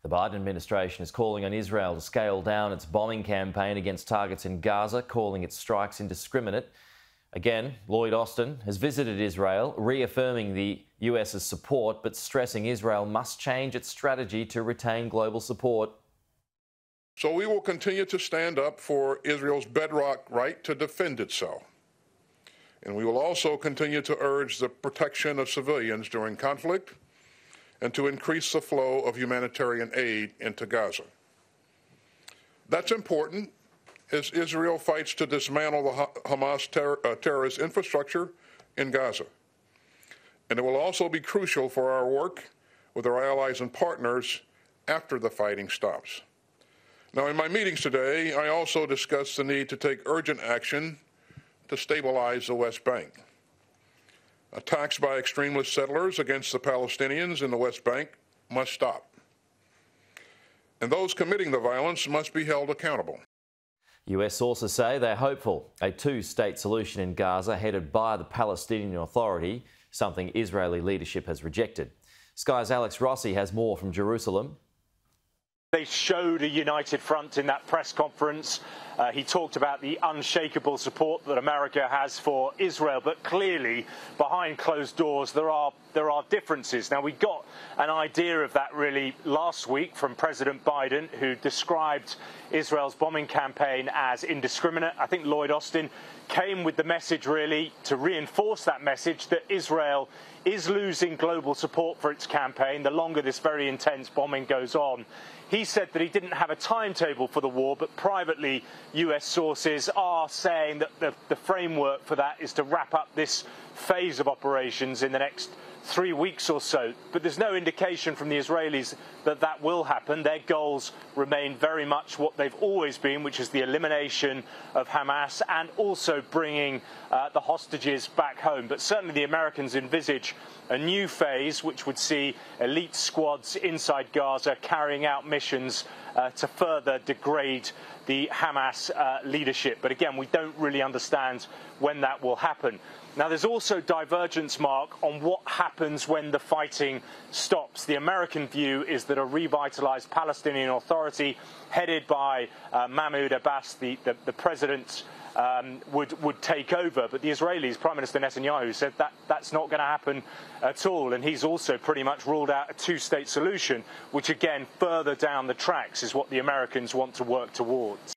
The Biden administration is calling on Israel to scale down its bombing campaign against targets in Gaza, calling its strikes indiscriminate. Again, Lloyd Austin has visited Israel, reaffirming the US's support, but stressing Israel must change its strategy to retain global support. So we will continue to stand up for Israel's bedrock right to defend itself. And we will also continue to urge the protection of civilians during conflict and to increase the flow of humanitarian aid into Gaza. That's important as Israel fights to dismantle the Hamas terrorist infrastructure in Gaza. And it will also be crucial for our work with our allies and partners after the fighting stops. Now, in my meetings today, I also discussed the need to take urgent action to stabilize the West Bank. Attacks by extremist settlers against the Palestinians in the West Bank must stop. And those committing the violence must be held accountable. US sources say they're hopeful a two-state solution in Gaza headed by the Palestinian Authority, something Israeli leadership has rejected. Sky's Alex Rossi has more from Jerusalem. They showed a united front in that press conference. He talked about the unshakable support that America has for Israel, but clearly behind closed doors there are differences. Now, we got an idea of that really last week from President Biden, who described Israel's bombing campaign as indiscriminate. I think Lloyd Austin came with the message really to reinforce that message that Israel is losing global support for its campaign the longer this very intense bombing goes on. He said that he didn't have a timetable for the war, but privately US sources are saying that the framework for that is to wrap up this phase of operations in the next 3 weeks or so. But there's no indication from the Israelis that that will happen. Their goals remain very much what they've always been, which is the elimination of Hamas and also bringing the hostages back home. But certainly the Americans envisage a new phase which would see elite squads inside Gaza carrying out missions to further degrade the Hamas leadership. But again, we don't really understand when that will happen. Now, there's also divergence, Mark, on what happens when the fighting stops. The American view is that a revitalized Palestinian Authority headed by Mahmoud Abbas, the president, would take over. But the Israelis, Prime Minister Netanyahu, said that that's not going to happen at all. And he's also pretty much ruled out a two-state solution, which again, further down the tracks is what the Americans want to work towards.